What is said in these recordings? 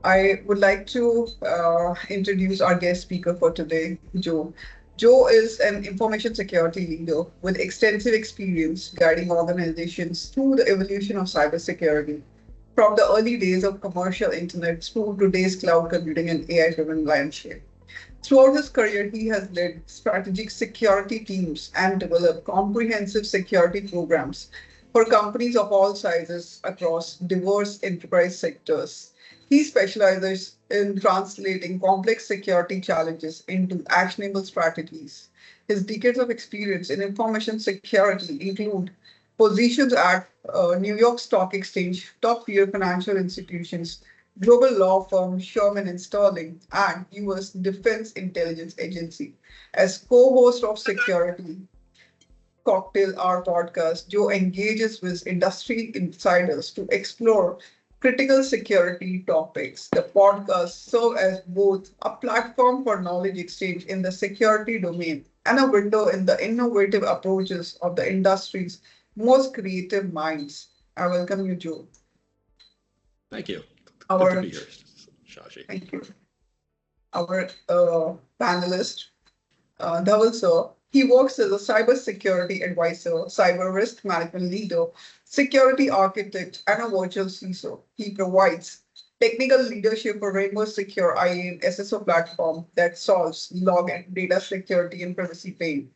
I would like to introduce our guest speaker for today, Joe. Joe is an information security leader with extensive experience guiding organizations through the evolution of cybersecurity, from the early days of commercial internet through today's cloud computing and AI-driven landscape. Throughout his career, he has led strategic security teams and developed comprehensive security programs for companies of all sizes across diverse enterprise sectors. He specializes in translating complex security challenges into actionable strategies. His decades of experience in information security include positions at New York Stock Exchange, top-tier financial institutions, global law firm Sherman and Sterling, and U.S. Defense Intelligence Agency. As co-host of Security Cocktail Hour podcast, Joe engages with industry insiders to explore critical security topics. The podcast serves as both a platform for knowledge exchange in the security domain and a window in the innovative approaches of the industry's most creative minds. I welcome you, Joe. Thank you. Good to Our be here, Shashi. thank you. Our panelist, Dhaval sir. He works as a cybersecurity advisor, cyber risk management leader, security architect, and a virtual CISO. He provides technical leadership for Rainbow Secure IAM SSO platform that solves log and data security and privacy pain.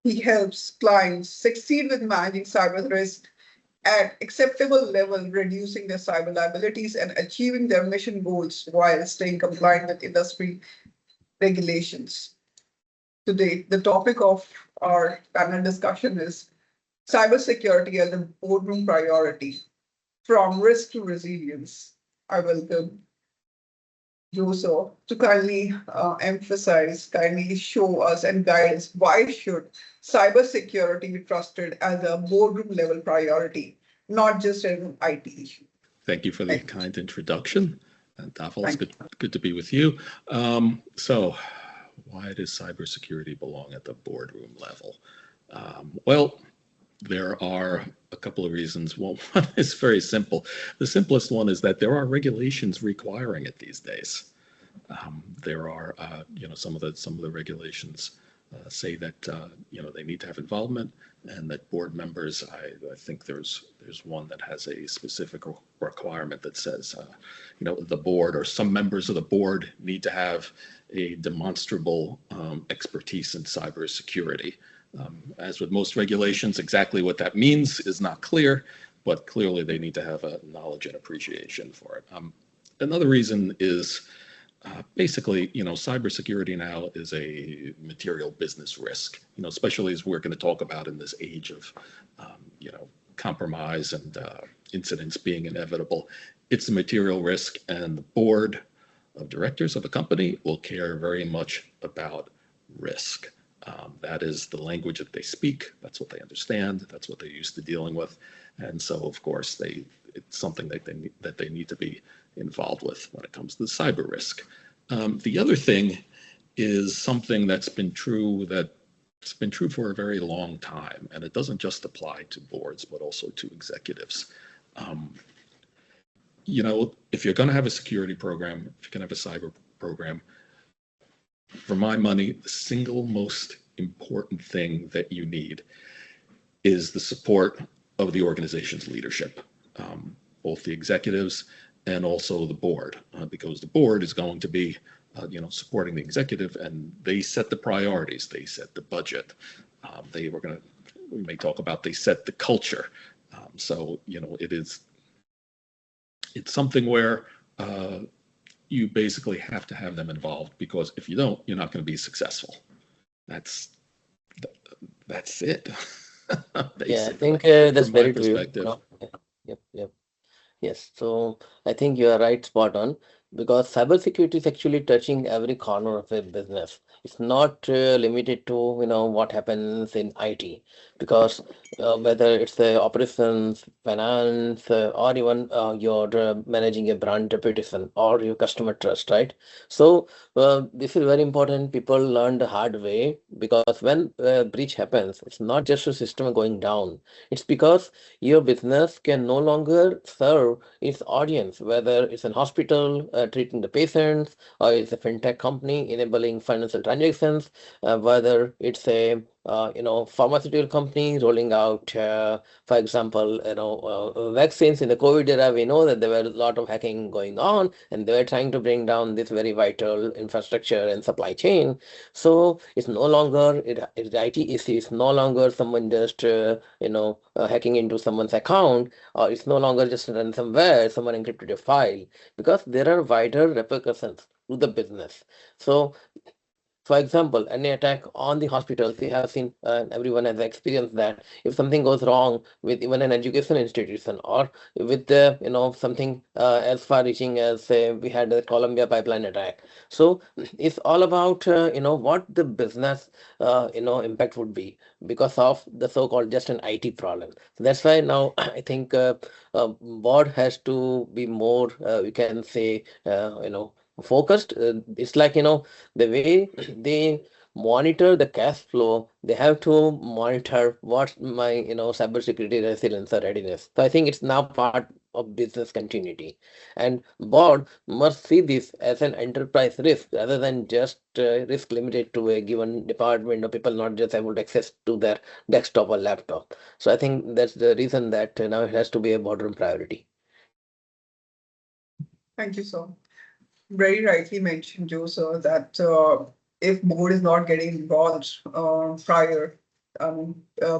He helps clients succeed with managing cyber risk at acceptable level, reducing their cyber liabilities and achieving their mission goals while staying compliant with industry regulations. Today, the topic of our panel discussion is cybersecurity as a boardroom priority, from risk to resilience. I welcome Joseph to kindly emphasize, kindly show us and guide us why should cybersecurity be trusted as a boardroom level priority, not just an IT issue. Thank you for the Thank you. kind introduction. And Dafal, it's Thank good to be with you. So, why does cybersecurity belong at the boardroom level? Well, there are a couple of reasons. Well, one is very simple. The simplest one is that there are regulations requiring it these days. There are, some of the regulations say that they need to have involvement, and that board members. I think there's one that has a specific requirement that says, the board or some members of the board need to have a demonstrable expertise in cybersecurity. As with most regulations, exactly what that means is not clear, but clearly they need to have a knowledge and appreciation for it. Another reason is basically, cybersecurity now is a material business risk, especially as we're going to talk about in this age of, compromise and incidents being inevitable. It's a material risk, and the board of directors of a company will care very much about risk. That is the language that they speak. That's what they understand. That's what they're used to dealing with. And so, of course, it's something that they need to be involved with when it comes to the cyber risk. The other thing is something that's been true for a very long time, and it doesn't just apply to boards, but also to executives. If you're going to have a security program, if you're going to have a cyber program, for my money, the single most important thing that you need is the support of the organization's leadership, both the executives and also the board, because the board is going to be, supporting the executive, and they set the priorities, they set the budget. We may talk about they set the culture. It's something where you basically have to have them involved, because if you don't, you're not going to be successful. That's it. Yeah, I think that's from my very true. perspective. Yep. Yes, so I think you are right, spot on, because cybersecurity is actually touching every corner of a business. It's not limited to what happens in IT, because whether it's the operations, finance, or even you're managing a brand reputation or your customer trust, right? So this is very important. People learn the hard way, because when a breach happens, it's not just a system going down. It's because your business can no longer serve its audience, whether it's an hospital, treating the patients, or it's a fintech company enabling financial transactions, whether it's a pharmaceutical company rolling out, for example, vaccines in the COVID era. We know that there were a lot of hacking going on, and they were trying to bring down this very vital infrastructure and supply chain. So it's no longer IT issue. It's no longer someone just hacking into someone's account, or it's no longer just ransomware, someone encrypted a file, because there are wider repercussions to the business. So for example, any attack on the hospitals, we have seen, everyone has experienced that. If something goes wrong with even an education institution, or with the, something as far-reaching as, say, we had the Columbia pipeline attack. So it's all about, what the business, impact would be because of the so-called just an IT problem. So that's why now I think board has to be more, we can say, focused. It's like, the way they monitor the cash flow, they have to monitor what's my, cybersecurity resilience or readiness. So I think it's now part of business continuity, and board must see this as an enterprise risk rather than just risk limited to a given department or people not just able to access to their desktop or laptop. So I think that's the reason that now it has to be a boardroom priority. Thank you, sir. Very rightly mentioned, Joe, sir, that if board is not getting involved prior,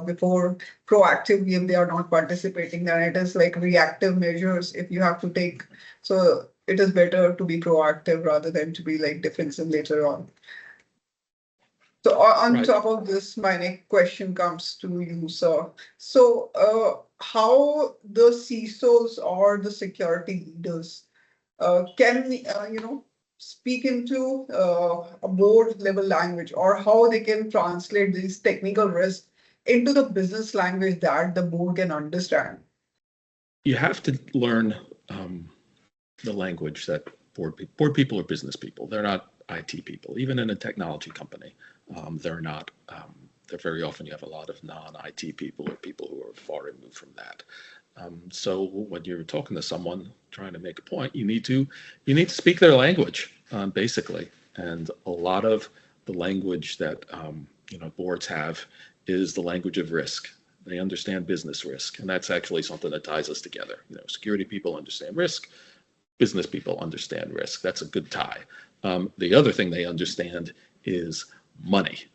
before proactively, if they are not participating, then it is like reactive measures if you have to take. So it is better to be proactive rather than to be like defensive later on. So on Right. top of this, my next question comes to you, sir. So how the CISOs or the security leaders can speak into a board level language, or how they can translate these technical risks into the business language that the board can understand? You have to learn the language that board people are business people. They're not IT people. Even in a technology company, they're not. They're very often you have a lot of non-IT people or people who are far removed from that. So when you're talking to someone trying to make a point, you need to speak their language, basically. And a lot of the language that boards have is the language of risk. They understand business risk, and that's actually something that ties us together. Security people understand risk, business people understand risk. That's a good tie. The other thing they understand is money.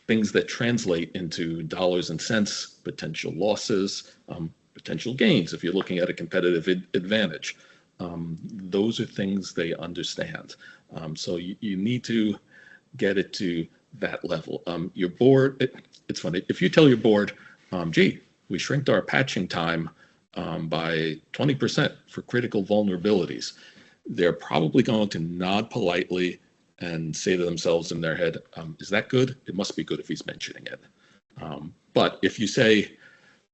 Things that translate into dollars and cents, potential losses, potential gains if you're looking at a competitive advantage. Those are things they understand. So you need to get it to that level. Your board, it's funny, if you tell your board, gee, we shrinked our patching time by 20% for critical vulnerabilities, they're probably going to nod politely and say to themselves in their head, is that good? It must be good if he's mentioning it. But if you say,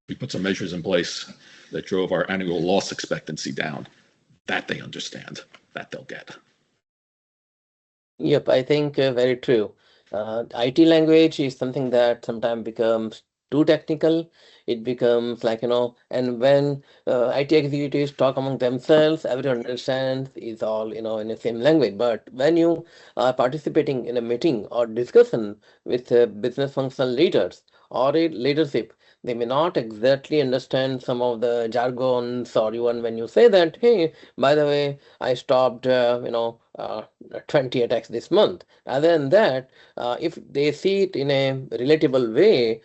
we put some measures in place that drove our annual loss expectancy down, that they understand, that they'll get. Yep, I think very true. IT language is something that sometimes becomes too technical. It becomes like, and when IT executives talk among themselves, everyone understands it's all, in the same language. But when you are participating in a meeting or discussion with business functional leaders or a leadership, they may not exactly understand some of the jargons, or even when you say that, hey, by the way, I stopped, 20 attacks this month. Other than that, if they see it in a relatable way,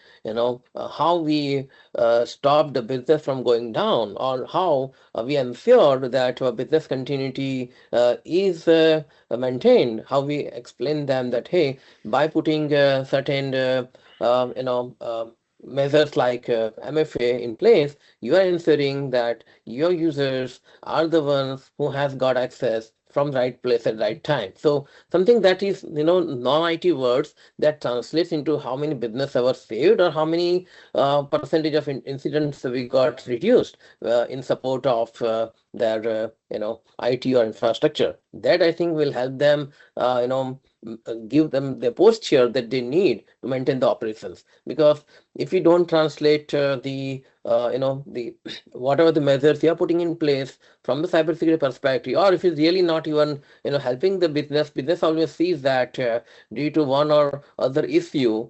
how we stop the business from going down, or how we ensure that our business continuity is maintained, how we explain them that, hey, by putting certain, measures like MFA in place, you are ensuring that your users are the ones who has got access from right place at right time. So something that is, non-IT words that translates into how many business hours saved, or how many percentage of incidents we got reduced in support of their IT or infrastructure. That I think will help them give them the posture that they need to maintain the operations. Because if you don't translate the whatever the measures you are putting in place from the cybersecurity perspective, or if it's really not even helping the business always sees that due to one or other issue,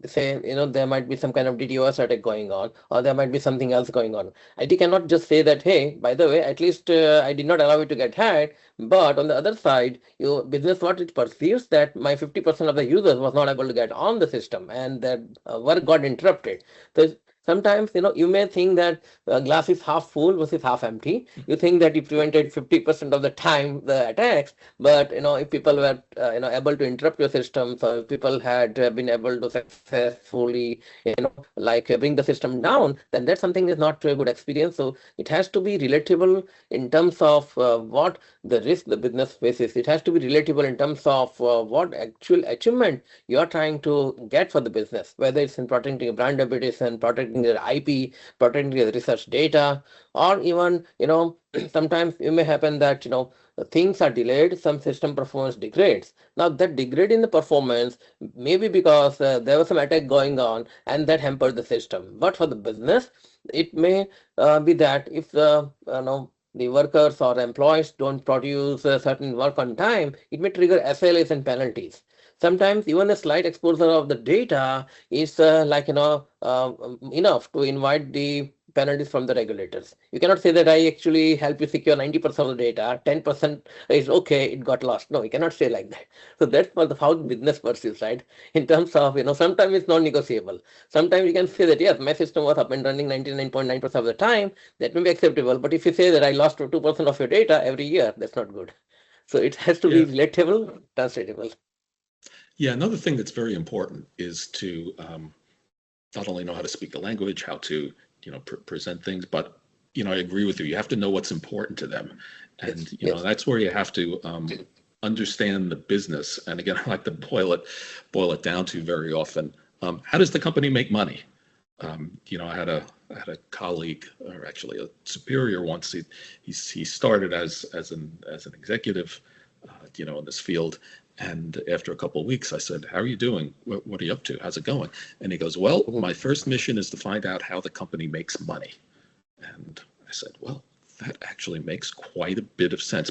say there might be some kind of DDoS attack going on, or there might be something else going on. IT cannot just say that, hey, by the way, at least I did not allow it to get hacked. But on the other side, your business, what it perceives, that my 50% of the users was not able to get on the system, and that work got interrupted. So sometimes you may think that glass is half full versus half empty. You think that you prevented 50% of the time the attacks, but if people were able to interrupt your system, so if people had been able to successfully like bring the system down, then that's something is not a good experience. So it has to be relatable in terms of what the risk the business faces. It has to be relatable in terms of what actual achievement you are trying to get for the business, whether it's in protecting your brand reputation, protecting your IP, protecting your research data, or even sometimes it may happen that things are delayed, some system performance degrades. Now that degrade in the performance maybe because there was some attack going on and that hampered the system. But for the business, it may be that if the workers or employees don't produce certain work on time, it may trigger SLAs and penalties. Sometimes even a slight exposure of the data is enough to invite the penalties from the regulators. You cannot say that I actually help you secure 90% of the data, 10% is okay, it got lost. No, you cannot say like that. So that's how the business perceives, right? In terms of, sometimes it's non-negotiable. Sometimes you can say that, yes, my system was up and running 99.9% of the time, that may be acceptable. But if you say that I lost 2% of your data every year, that's not good. So it has to be relatable, translatable. Yeah, another thing that's very important is to not only know how to speak the language, how to present things, but I agree with you. You have to know what's important to them, and that's where you have to understand the business. And again, I like to boil it down to very often. How does the company make money? I had a colleague, or actually a superior once. He started as an executive, in this field. And after a couple of weeks, I said, "How are you doing? What are you up to? How's it going?" And he goes, "Well, my first mission is to find out how the company makes money." And I said, "Well, that actually makes quite a bit of sense,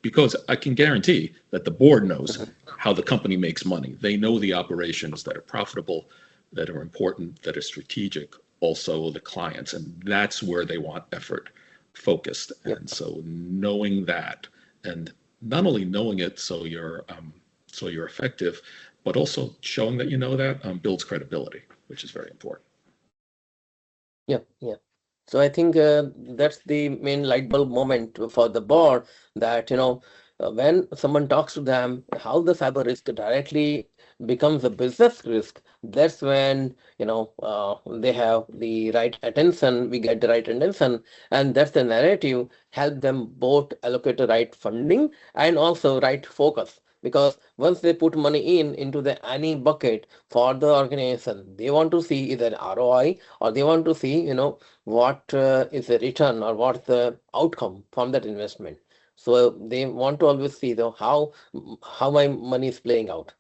because I can guarantee that the board knows how the company makes money. They know the operations that are profitable, that are important, that are strategic, also the clients, and that's where they want effort focused." And so knowing that, and not only knowing it so you're effective, but also showing that that builds credibility, which is very important. Yeah. So I think that's the main light bulb moment for the board, that when someone talks to them, how the cyber risk directly becomes a business risk. That's when they have the right attention, we get the right attention, and that's the narrative help them both allocate the right funding and also right focus. Because once they put money into the any bucket for the organization, they want to see either ROI, or they want to see what is the return, or what's the outcome from that investment. So they want to always see how my money is playing out.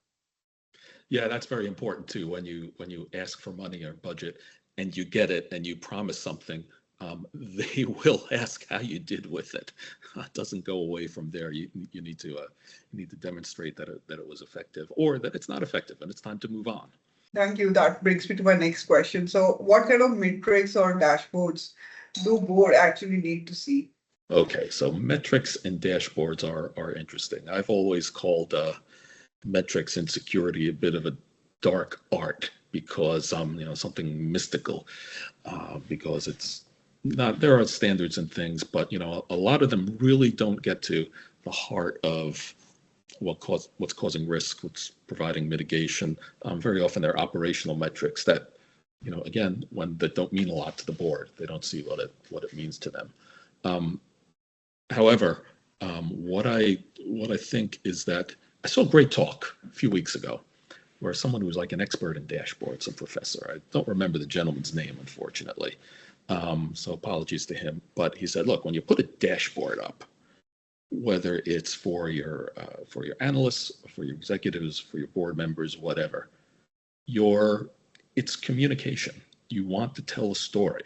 Yeah, that's very important too. When you ask for money or budget and you get it and you promise something, they will ask how you did with it. It doesn't go away from there. You need to demonstrate that it was effective, or that it's not effective and it's time to move on. Thank you. That brings me to my next question. So, what kind of metrics or dashboards do board actually need to see? Okay, so metrics and dashboards are interesting. I've always called metrics in security a bit of a dark art, because something mystical, because it's not, there are standards and things, but a lot of them really don't get to the heart of what's causing risk, what's providing mitigation. Very often they're operational metrics that again, that don't mean a lot to the board. They don't see what it means to them. However, what I think is that I saw a great talk a few weeks ago where someone who was like an expert in dashboards, a professor, I don't remember the gentleman's name, unfortunately, so apologies to him, but he said, look, when you put a dashboard up, whether it's for your analysts, for your executives, for your board members, whatever. It's communication. You want to tell a story.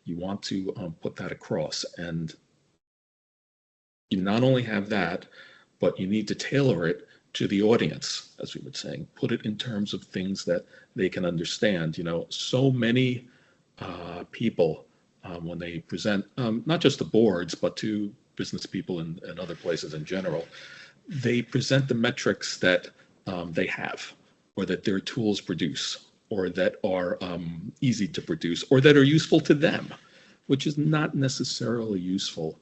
You want to put that across, and you not only have that, but you need to tailor it to the audience, as we were saying. Put it in terms of things that they can understand. So many people, when they present, not just to boards, but to business people and other places in general, they present the metrics that they have, or that their tools produce, or that are easy to produce, or that are useful to them, which is not necessarily useful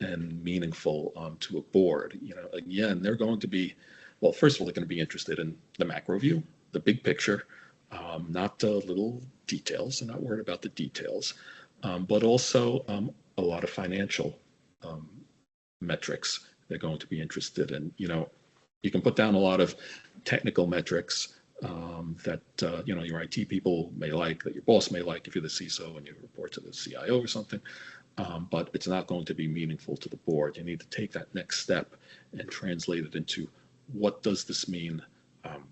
and meaningful to a board. Again, they're going to be, well, first of all, they're going to be interested in the macro view, the big picture, not the little details. They're not worried about the details, but also a lot of financial metrics they're going to be interested in. You can put down a lot of technical metrics that your IT people may like, that your boss may like if you're the CISO and you report to the CIO or something, but it's not going to be meaningful to the board. You need to take that next step and translate it into, what does this mean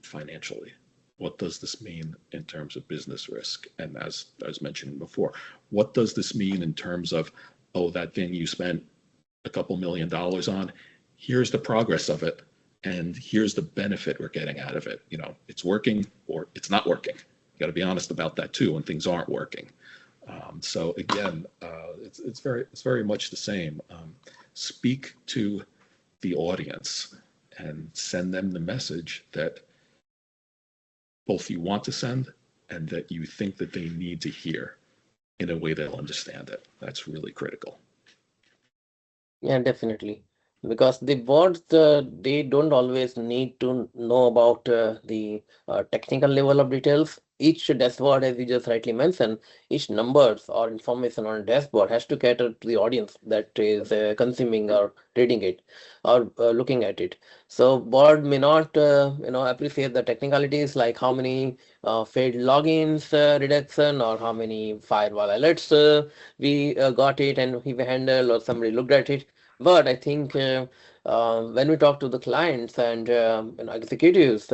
financially? What does this mean in terms of business risk? And as I was mentioning before, what does this mean in terms of, that thing you spent a couple $1 million on, here's the progress of it, and here's the benefit we're getting out of it. It's working or it's not working. You got to be honest about that too when things aren't working. So again, it's very much the same. Speak to the audience and send them the message that both you want to send and that you think that they need to hear in a way they'll understand it. That's really critical. Yeah, definitely. Because the boards, they don't always need to know about the technical level of details. Each dashboard, as you just rightly mentioned, each numbers or information on a dashboard has to cater to the audience that is consuming or reading it or looking at it. So board may not, appreciate the technicalities, like how many failed logins reduction, or how many firewall alerts we got it and we handled, or somebody looked at it. But I think when we talk to the clients and executives,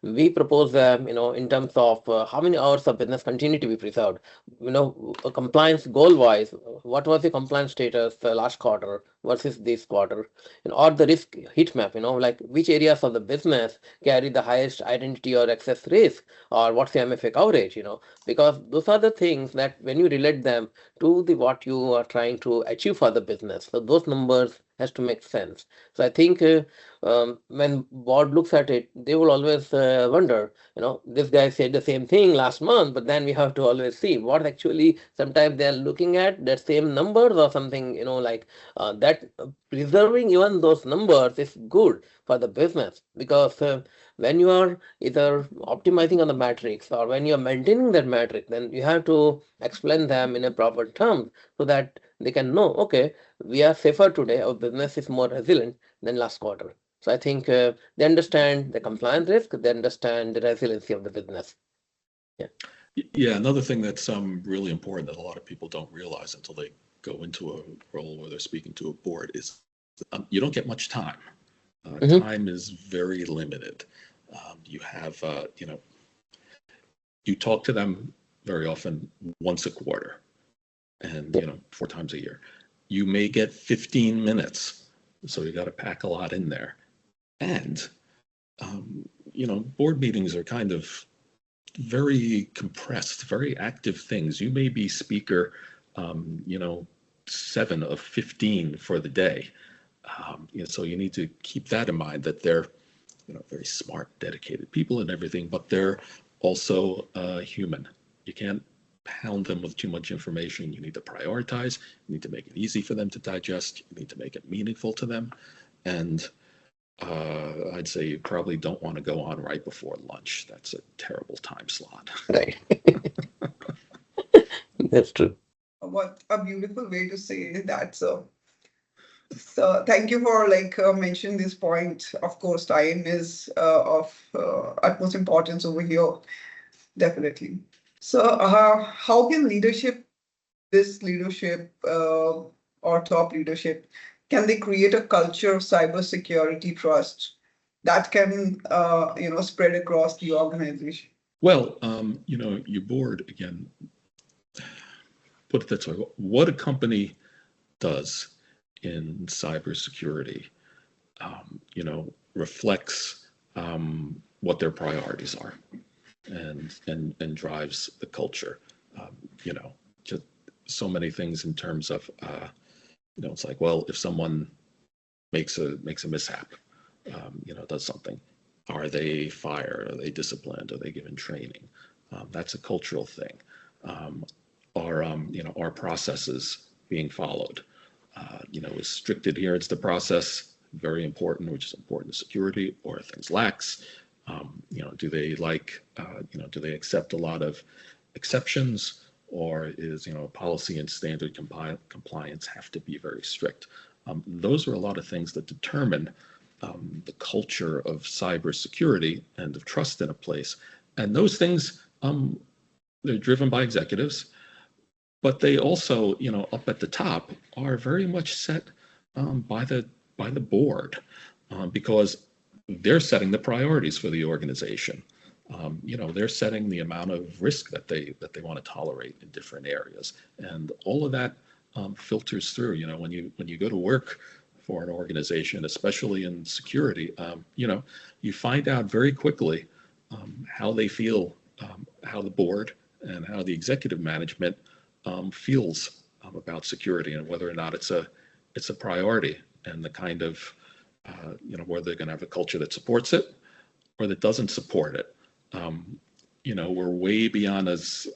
we propose in terms of how many hours of business continue to be preserved. A compliance goal wise, what was the compliance status last quarter versus this quarter, or the risk heat map. Like which areas of the business carry the highest identity or access risk, or what's the MFA coverage. Because those are the things that when you relate them to the what you are trying to achieve for the business, so those numbers has to make sense. So I think when board looks at it, they will always wonder, this guy said the same thing last month, but then we have to always see what actually sometimes they're looking at that same numbers or something, like that preserving even those numbers is good for the business. Because when you are either optimizing on the matrix or when you're maintaining that matrix, then you have to explain them in a proper term so that they can know, okay, we are safer today, our business is more resilient than last quarter. So I think they understand the compliance risk, they understand the resiliency of the business. Yeah, another thing that's really important that a lot of people don't realize until they go into a role where they're speaking to a board is you don't get much time. Time is very limited. You have, you talk to them very often once a quarter and, 4 times a year. You may get 15 minutes, so you got to pack a lot in there. And, board meetings are kind of very compressed, very active things. You may be speaker, 7 of 15 for the day. So you need to keep that in mind, that they're, very smart, dedicated people and everything, but they're also human. You can't pound them with too much information. You need to prioritize. You need to make it easy for them to digest. You need to make it meaningful to them. And I'd say you probably don't want to go on right before lunch. That's a terrible time slot. Right. That's true. What a beautiful way to say that. So thank you for mentioning this point. Of course, time is of utmost importance over here, definitely. So how can this leadership or top leadership can they create a culture of cybersecurity trust that can, spread across the organization? Well, your board, again, put it this way, what a company does in cybersecurity, reflects what their priorities are and drives the culture. You know, just so many things in terms of, it's like, well, if someone makes a mishap, does something, are they fired? Are they disciplined? Are they given training? That's a cultural thing. Are processes being followed? Is strict adherence to process very important, which is important to security, or things lax? Do they do they accept a lot of exceptions, or is, policy and standard compliance have to be very strict? Those are a lot of things that determine the culture of cybersecurity and of trust in a place. And those things, they're driven by executives, but they also, up at the top, are very much set by the board, because they're setting the priorities for the organization. They're setting the amount of risk that they want to tolerate in different areas, and all of that filters through. When you go to work for an organization, especially in security, you find out very quickly how they feel, how the board and how the executive management feels about security, and whether or not it's a priority, and the kind of whether they're going to have a culture that supports it or that doesn't support it. We're way beyond, as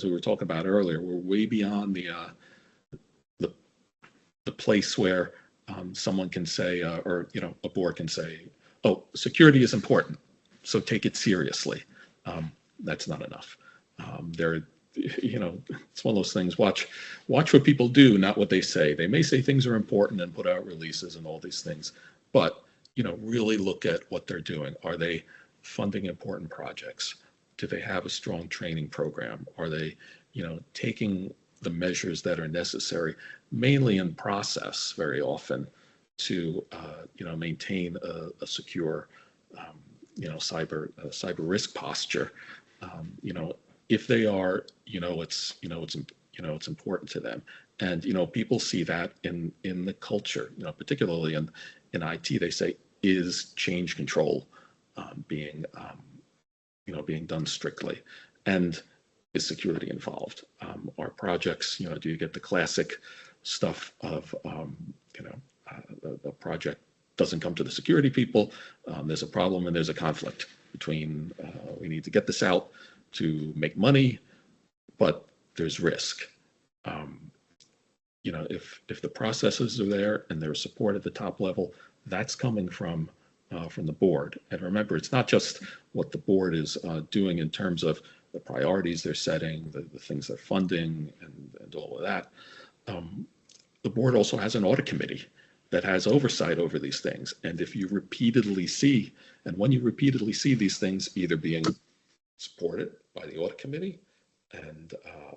we were talking about earlier, we're way beyond the place where someone can say, or a board can say, oh, security is important, so take it seriously. That's not enough. It's one of those things. Watch what people do, not what they say. They may say things are important and put out releases and all these things, but really look at what they're doing. Are they funding important projects? Do they have a strong training program? Are they, taking the measures that are necessary, mainly in process, very often, to maintain a secure, cyber risk posture? If they are, it's important to them, and people see that in the culture. Particularly in IT, they say, is change control being done strictly, and is security involved? Are projects, do you get the classic stuff of the project doesn't come to the security people, there's a problem and there's a conflict between we need to get this out to make money, but there's risk. If the processes are there and there's support at the top level, that's coming from the board. And remember, it's not just what the board is doing in terms of the priorities they're setting, the things they're funding, and all of that. The board also has an audit committee that has oversight over these things. And if you repeatedly see, and when you repeatedly see these things either being supported by the audit committee and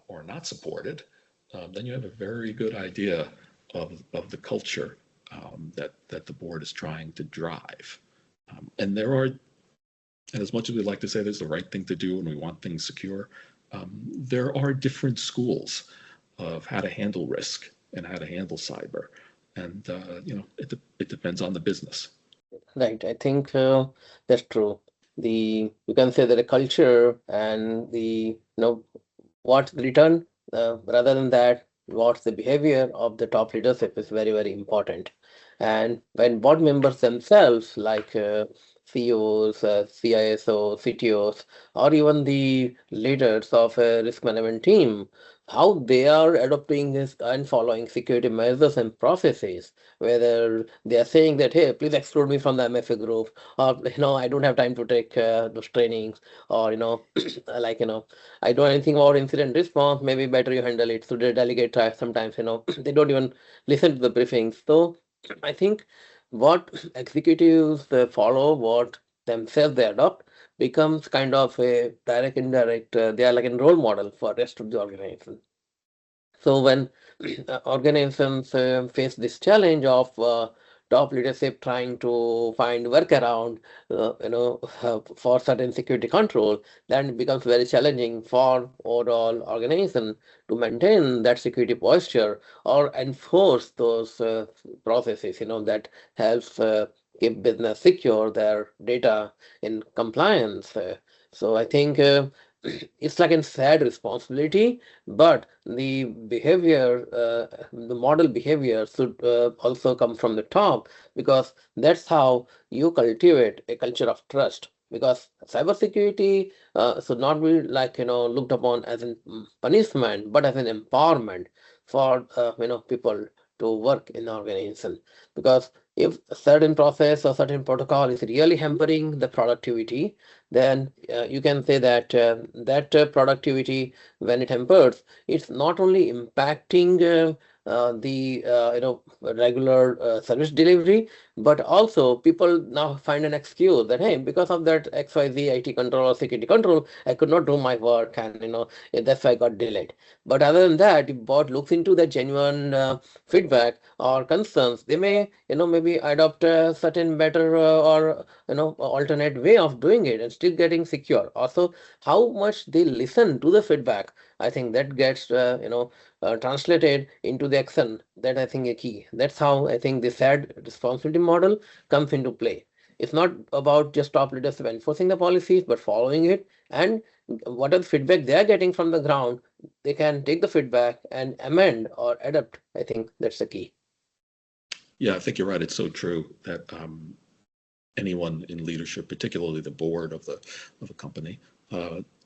or not supported, then you have a very good idea of the culture that the board is trying to drive. And as much as we'd like to say there's the right thing to do and we want things secure, there are different schools of how to handle risk and how to handle cyber. And, it depends on the business. Right. I think that's true. You can say that the culture and what's the return, rather than that, what's the behavior of the top leadership is very, very important. And when board members themselves, like CEOs, CISOs, CTOs, or even the leaders of a risk management team, how they are adopting this and following security measures and processes, whether they are saying that, hey, please exclude me from the MFA group, or I don't have time to take those trainings, or like I don't know anything about incident response, maybe better you handle it. So they delegate sometimes, they don't even listen to the briefings. So I think what executives follow, what themselves they adopt, becomes kind of a direct, indirect, they are like a role model for rest of the organization. So when organizations face this challenge of top leadership trying to find workaround, for certain security control, then it becomes very challenging for overall organization to maintain that security posture or enforce those processes, that helps keep business secure, their data in compliance. So I think it's like a sad responsibility, but the behavior, the model behavior should also come from the top, because that's how you cultivate a culture of trust. Because cybersecurity should not be like looked upon as a punishment, but as an empowerment for people to work in the organization. Because if a certain process or certain protocol is really hampering the productivity, then you can say that productivity, when it hampers, it's not only impacting the regular service delivery, but also people now find an excuse that, hey, because of that XYZ IT control or security control, I could not do my work, and that's why I got delayed. But other than that, if bot looks into the genuine feedback or concerns, they may maybe adopt a certain better or alternate way of doing it and still getting secure. Also, how much they listen to the feedback, I think that gets translated into the action. That I think a key. That's how I think the shared responsibility model comes into play. It's not about just top leadership enforcing the policies, but following it, and whatever feedback they are getting from the ground, they can take the feedback and amend or adapt. I think that's the key. Yeah, I think you're right. It's so true that anyone in leadership, particularly the board of a company,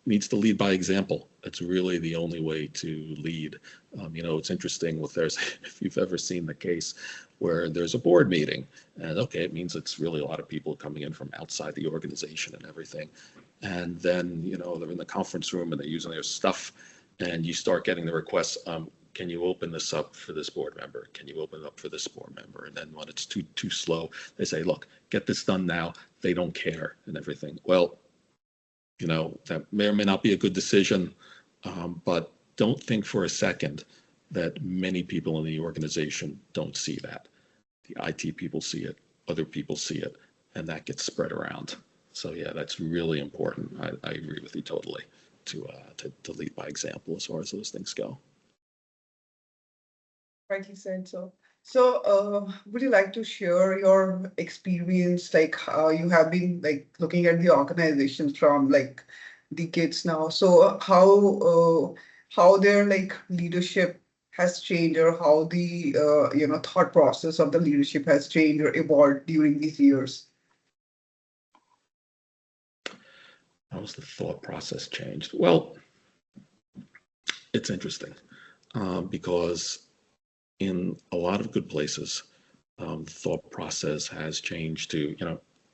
needs to lead by example. It's really the only way to lead. It's interesting if you've ever seen the case where there's a board meeting, and okay, it means it's really a lot of people coming in from outside the organization and everything. And then, they're in the conference room and they're using their stuff, and you start getting the requests, can you open this up for this board member? Can you open it up for this board member? And then when it's too slow, they say, look, get this done now. They don't care and everything. Well, that may or may not be a good decision, but don't think for a second that many people in the organization don't see that. The IT people see it, other people see it, and that gets spread around. So yeah, that's really important. I agree with you totally to lead by example as far as those things go. Rightly said. So, would you like to share your experience, like how you have been like looking at the organizations from like decades now? So how their like leadership has changed, or how the thought process of the leadership has changed or evolved during these years? How has the thought process changed? Well, it's interesting because in a lot of good places, thought process has changed to,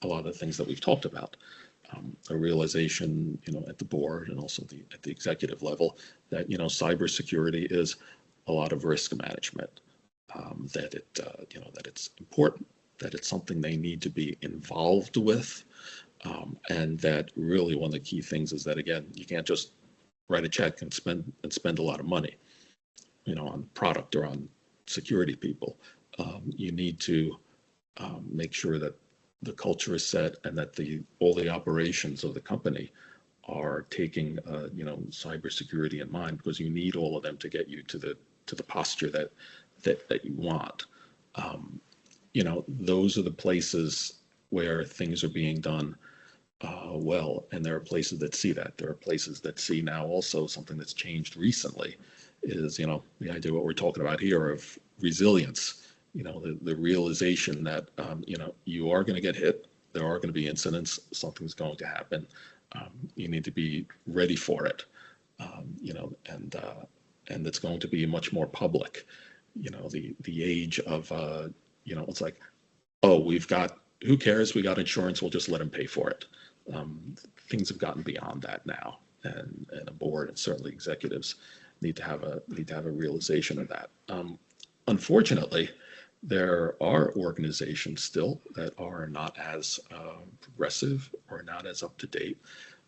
a lot of the things that we've talked about. A realization, at the board and also at the executive level that, cybersecurity is a lot of risk management, that it's important, that it's something they need to be involved with. And that really one of the key things is that, again, you can't just write a check and spend a lot of money, on product or on security people. You need to make sure that the culture is set and that all the operations of the company are taking cybersecurity in mind, because you need all of them to get you to the posture that you want. Those are the places where things are being done well, and there are places that see that. There are places that see now also something that's changed recently is, the idea what we're talking about here of resilience, the realization that, you are going to get hit. There are going to be incidents. Something's going to happen. You need to be ready for it, and it's going to be much more public. The age of, it's like, oh, who cares? We got insurance. We'll just let them pay for it. Things have gotten beyond that now, and a board and certainly executives need to have a realization of that. Unfortunately, there are organizations still that are not as progressive or not as up to date,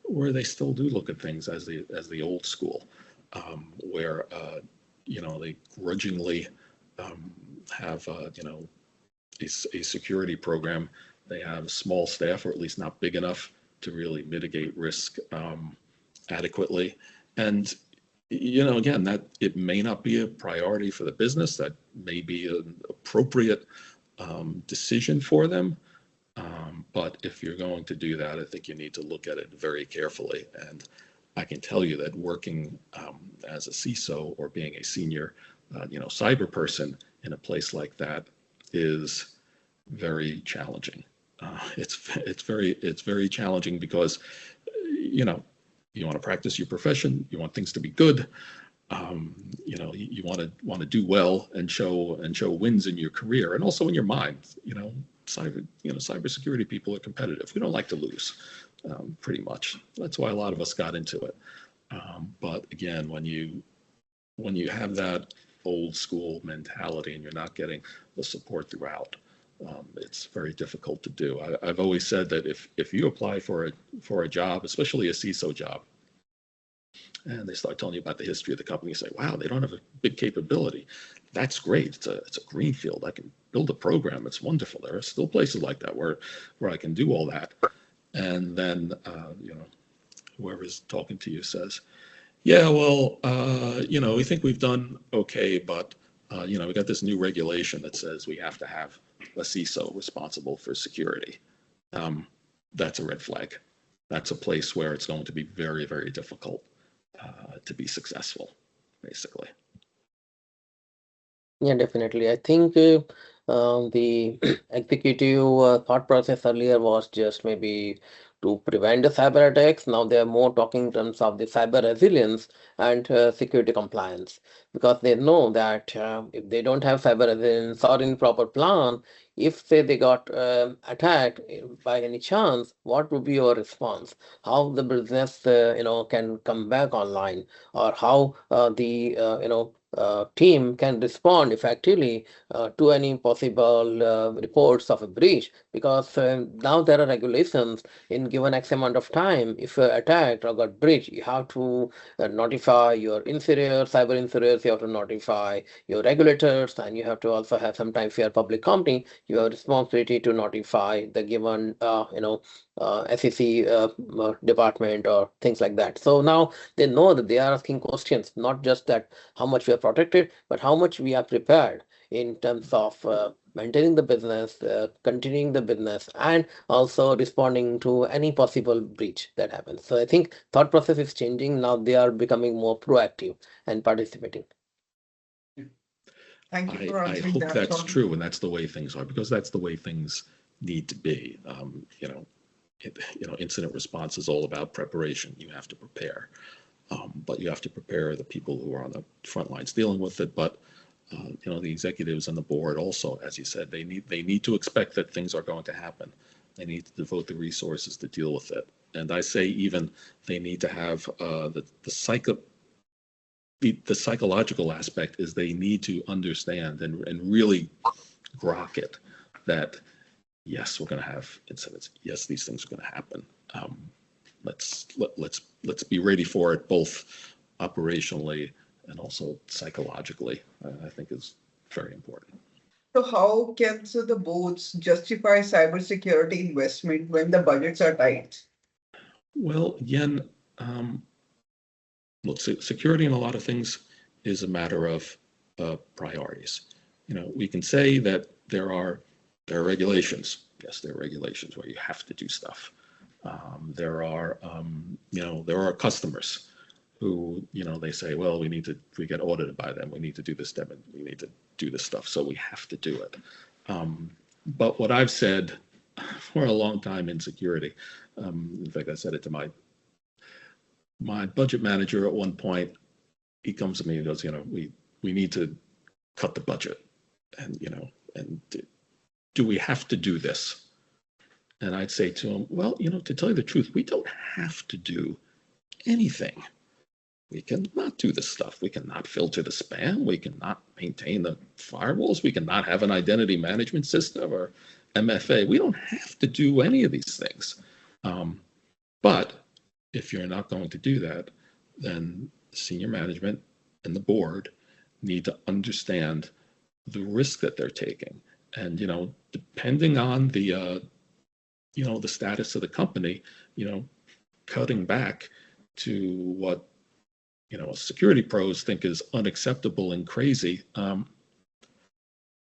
where they still do look at things as the old school, where they grudgingly have, a security program. They have small staff, or at least not big enough to really mitigate risk adequately. And, again, that it may not be a priority for the business. That may be an appropriate decision for them. But if you're going to do that, I think you need to look at it very carefully. And I can tell you that working as a CISO or being a senior, cyber person in a place like that is very challenging. It's very challenging because, you want to practice your profession, you want things to be good, you want to do well and show wins in your career and also in your mind. Cybersecurity people are competitive. We don't like to lose, pretty much. That's why a lot of us got into it. But again, when you have that old school mentality and you're not getting the support throughout, it's very difficult to do. I've always said that if you apply for a job, especially a CISO job, and they start telling you about the history of the company, you say, wow, they don't have a big capability. That's great. It's a greenfield. I can build a program. It's wonderful. There are still places like that where I can do all that. And then, whoever's talking to you says, yeah, well, we think we've done okay, but, we got this new regulation that says we have to have a CISO responsible for security. That's a red flag. That's a place where it's going to be very, very difficult to be successful, basically. Yeah, definitely. I think the executive thought process earlier was just maybe to prevent the cyber attacks. Now they are more talking in terms of the cyber resilience and security compliance, because they know that if they don't have cyber resilience or any proper plan, if say they got attacked by any chance, what would be your response? How the business can come back online, or how the team can respond effectively to any possible reports of a breach, because now there are regulations in given X amount of time. If you're attacked or got breached, you have to notify your inferior, cyber inferiors, you have to notify your regulators, and you have to also have, sometimes if you're a public company, you have responsibility to notify the given SEC department or things like that. So now they know that they are asking questions, not just that how much we are protected, but how much we are prepared in terms of maintaining the business, continuing the business, and also responding to any possible breach that happens. So I think thought process is changing. Now they are becoming more proactive and participating. Thank you for I answering hope that, that's Tom. true, and that's the way things are, because that's the way things need to be. Incident response is all about preparation. You have to prepare, but you have to prepare the people who are on the front lines dealing with it. But the executives and the board also, as you said, they need to expect that things are going to happen. They need to devote the resources to deal with it. And I say even they need to have the psychological aspect is they need to understand and really grok it that, yes, we're going to have incidents. Yes, these things are going to happen. Let's be ready for it, both operationally and also psychologically. I think is very important. So how can the boards justify cybersecurity investment when the budgets are tight? Well, again, look, security in a lot of things is a matter of priorities. We can say that there are regulations. Yes, there are regulations where you have to do stuff. There are customers who, they say, well, we get audited by them. We need to do this, we need to do this stuff. So we have to do it. But what I've said for a long time in security, in fact, I said it to my budget manager at one point. He comes to me and goes, we need to cut the budget, and do we have to do this? And I'd say to him, well, to tell you the truth, we don't have to do anything. We cannot do this stuff. We cannot filter the spam. We cannot maintain the firewalls. We cannot have an identity management system or MFA. We don't have to do any of these things. But if you're not going to do that, then senior management and the board need to understand the risk that they're taking. And, depending on the, the status of the company, cutting back to what, security pros think is unacceptable and crazy.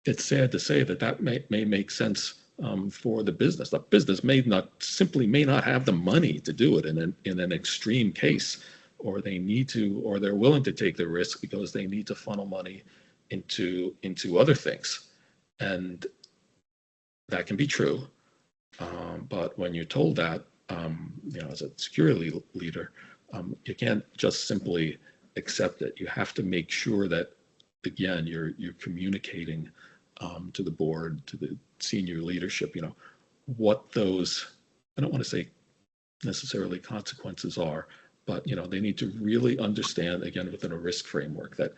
It's sad to say that may make sense for the business. The business may not have the money to do it in an extreme case, or they need to, or they're willing to take the risk because they need to funnel money into other things, and that can be true. But when you're told that, as a security leader, you can't just simply accept it. You have to make sure that, again, you're communicating to the board, to the senior leadership, what those, I don't want to say necessarily consequences are, but they need to really understand, again, within a risk framework, that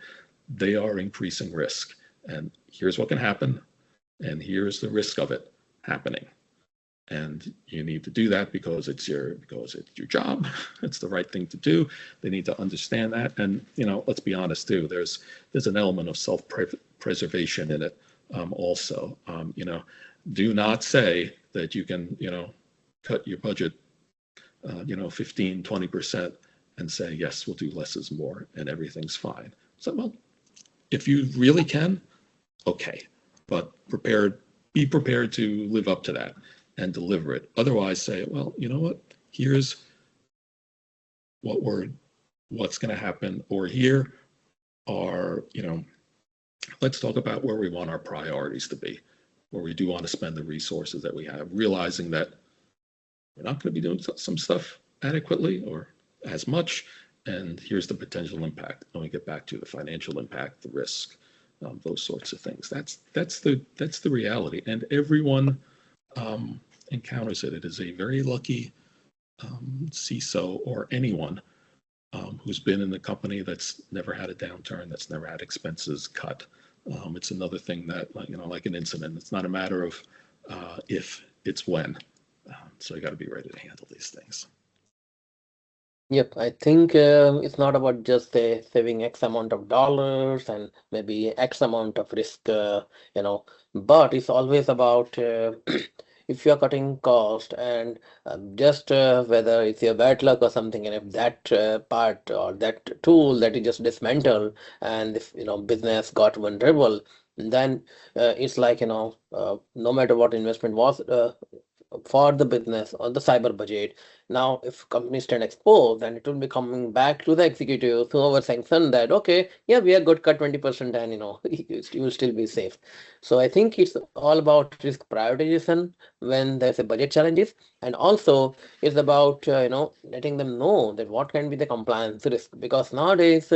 they are increasing risk, and here's what can happen, and here's the risk of it happening. And you need to do that because it's your job. It's the right thing to do. They need to understand that. And, let's be honest too, there's an element of self-preservation in it also. Do not say that you can, cut your budget, 15, 20% and say, yes, we'll do less is more and everything's fine. So, well, if you really can, okay, but be prepared to live up to that and deliver it. Otherwise, say, well, you know what? Here's what's going to happen, or here are, let's talk about where we want our priorities to be, where we do want to spend the resources that we have, realizing that we're not going to be doing some stuff adequately or as much, and here's the potential impact. And we get back to the financial impact, the risk, those sorts of things. That's the reality, and everyone encounters it. It is a very lucky CISO or anyone who's been in the company that's never had a downturn, that's never had expenses cut. It's another thing that, like an incident, it's not a matter of if, it's when. So you got to be ready to handle these things. Yep, I think it's not about just saving X amount of dollars and maybe X amount of risk, but it's always about if you're cutting cost and just whether it's your bad luck or something, and if that part or that tool that you just dismantle and if business got vulnerable, then it's like no matter what investment was for the business or the cyber budget. Now, if companies stand exposed, then it will be coming back to the executives who were sanctioned that, okay, yeah, we are good, cut 20% and, you will still be safe. So I think it's all about risk prioritization when there's a budget challenges. And also it's about, letting them know that what can be the compliance risk, because nowadays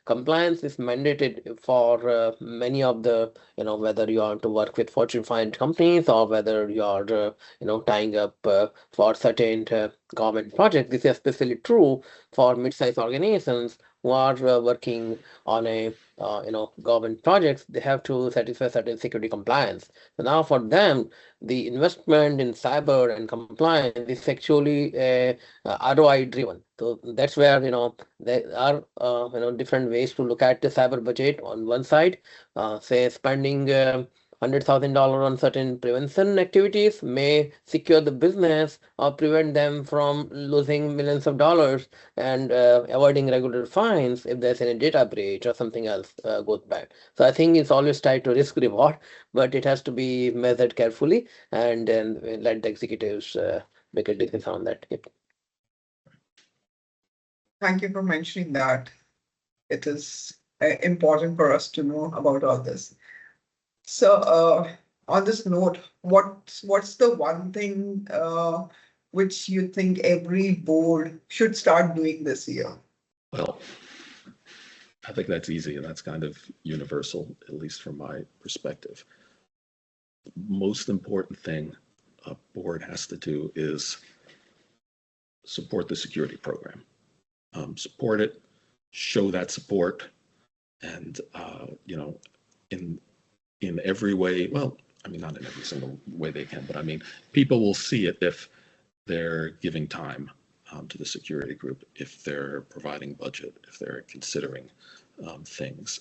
compliance is mandated for many of the, whether you want to work with Fortune 500 companies or whether you are, tying up for certain government projects. This is especially true for mid-sized organizations who are working on a government projects. They have to satisfy certain security compliance. So now for them, the investment in cyber and compliance is actually ROI driven. So that's where there are different ways to look at the cyber budget. On one side, say spending $100,000 on certain prevention activities may secure the business or prevent them from losing millions of dollars and avoiding regular fines if there's any data breach or something else goes bad. So I think it's always tied to risk reward, but it has to be measured carefully and then let the executives make a decision on that. Yep. Thank you for mentioning that. It is important for us to know about all this. So, on this note, what's the one thing which you think every board should start doing this year? Well, I think that's easy, and that's kind of universal, at least from my perspective. The most important thing a board has to do is support the security program. Support it, show that support, and in every way. Well, I mean, not in every single way they can, but I mean, people will see it if they're giving time to the security group, if they're providing budget, if they're considering things.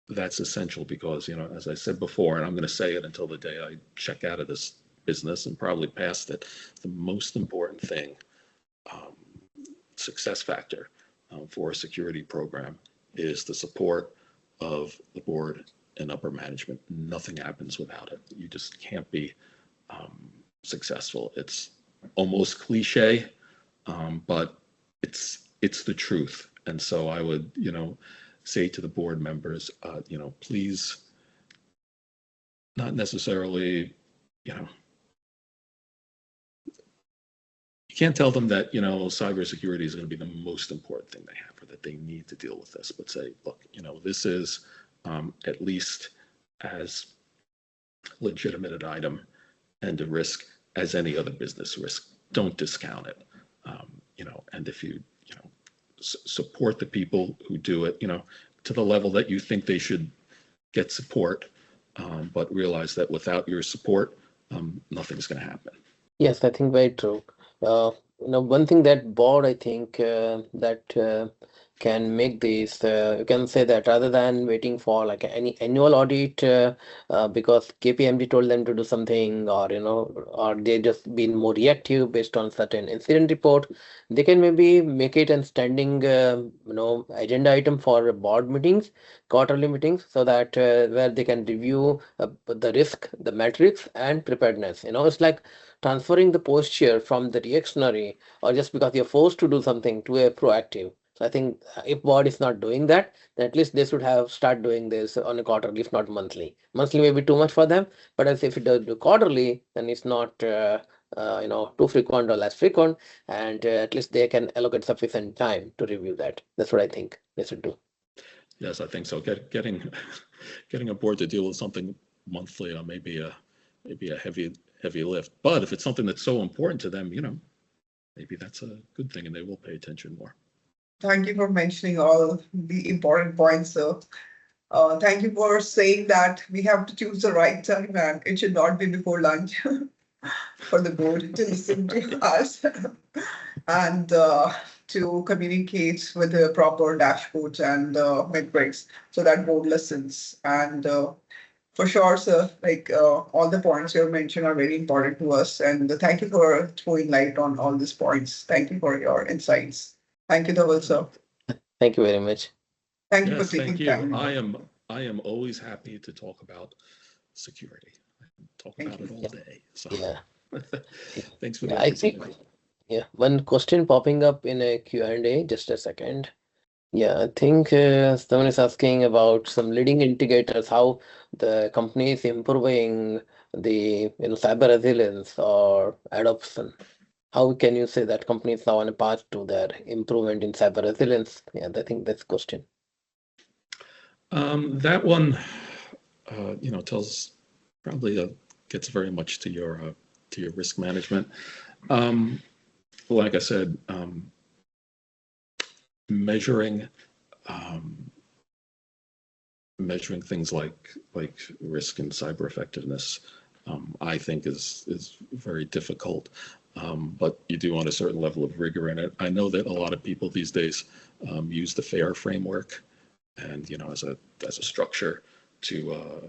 That's essential because, as I said before, and I'm going to say it until the day I check out of this business and probably past it, the most important thing, success factor for a security program is the support of the board and upper management. Nothing happens without it. You just can't be successful. It's almost cliche, but it's the truth. And so I would, say to the board members, please, not necessarily, you can't tell them that, cybersecurity is going to be the most important thing they have or that they need to deal with this, but say, look, this is at least as legitimate an item and a risk as any other business risk. Don't discount it. And if you, support the people who do it, to the level that you think they should get support, but realize that without your support, nothing's going to happen. Yes, I think very true. One thing that board, I think that can make this, you can say that rather than waiting for like any annual audit, because KPMG told them to do something, or or they just been more reactive based on certain incident report, they can maybe make it a standing, agenda item for board meetings, quarterly meetings, so that where they can review the risk, the metrics, and preparedness. It's like transferring the posture from the reactionary or just because you're forced to do something to a proactive. So I think if board is not doing that, then at least they should have start doing this on a quarterly, if not monthly. Monthly may be too much for them, but as if it does do quarterly, then it's not too frequent or less frequent, and at least they can allocate sufficient time to review that. That's what I think they should do. Yes, I think so. Getting a board to deal with something monthly maybe a heavy lift. But if it's something that's so important to them, maybe that's a good thing and they will pay attention more. Thank you for mentioning all the important points, sir. Thank you for saying that we have to choose the right time and it should not be before lunch for the board to listen to us and to communicate with the proper dashboards and metrics so that board listens. And for sure, sir, like all the points you have mentioned are very important to us. And thank you for throwing light on all these points. Thank you for your insights. Thank you, Dhaval, sir. Thank you very much. Thank you Yes, for taking thank you. time. I am always happy to talk about security. I can talk about it all day. So Yeah. thanks for the I think, opportunity. one question popping up in a Q&A, just a second. Yeah, I think someone is asking about some leading indicators, how the company is improving the cyber resilience or adoption. How can you say that company is now on a path to their improvement in cyber resilience? Yeah, I think that's the question. That one, tells probably gets very much to your risk management. Like I said, measuring things like risk and cyber effectiveness, I think is very difficult. But you do want a certain level of rigor in it. I know that a lot of people these days use the FAIR framework, and as a structure to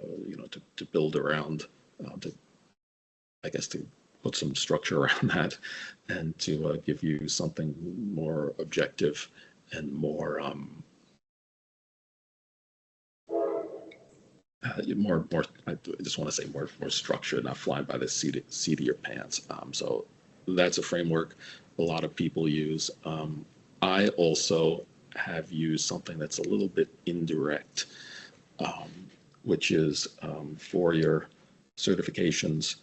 to build around, to put some structure around that, and to give you something more objective and more I just want to say more structured, not flying by the seat of your pants. So that's a framework a lot of people use. I also have used something that's a little bit indirect, which is for your certifications,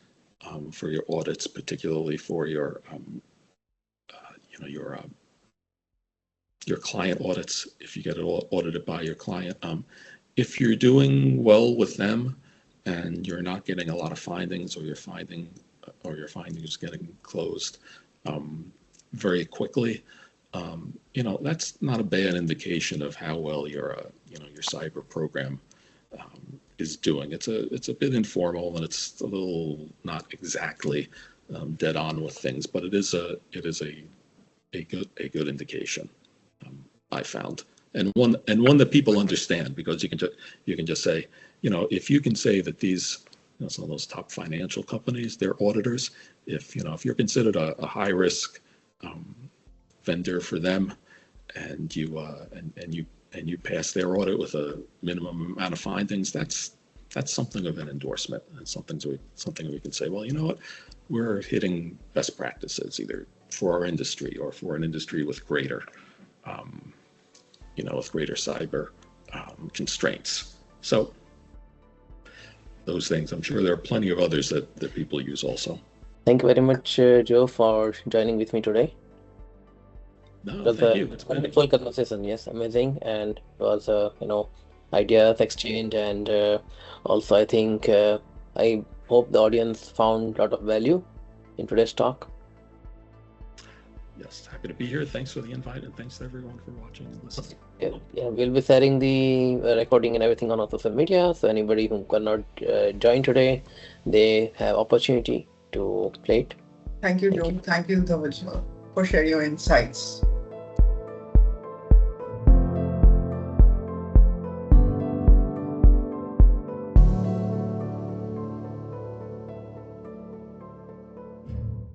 for your audits, particularly for your your client audits, if you get it audited by your client. If you're doing well with them and you're not getting a lot of findings, or your findings getting closed very quickly, that's not a bad indication of how well your cyber program is doing. It's a bit informal, and it's a little not exactly dead on with things, but it is a good indication. I found, and one that people understand, because you can just say, if you can say that these, some of those top financial companies, their auditors, if you're considered a high risk vendor for them, and you pass their audit with a minimum amount of findings, that's something of an endorsement, and something we can say, well, you know what, we're hitting best practices either for our industry or for an industry with greater cyber constraints. So those things, I'm sure there are plenty of others that people use also. Thank you very much, Joe, for joining with me today. No, thank you. It's a wonderful conversation. Yes, amazing, and it was ideas exchange, and also I think I hope the audience found a lot of value in today's talk. Yes, happy to be here. Thanks for the invite, and thanks to everyone for watching and listening. Yeah, we'll be sharing the recording and everything on our social media. So anybody who cannot join today, they have opportunity to play it. Thank you, Joe. Thank you, Dhavij, for sharing your insights.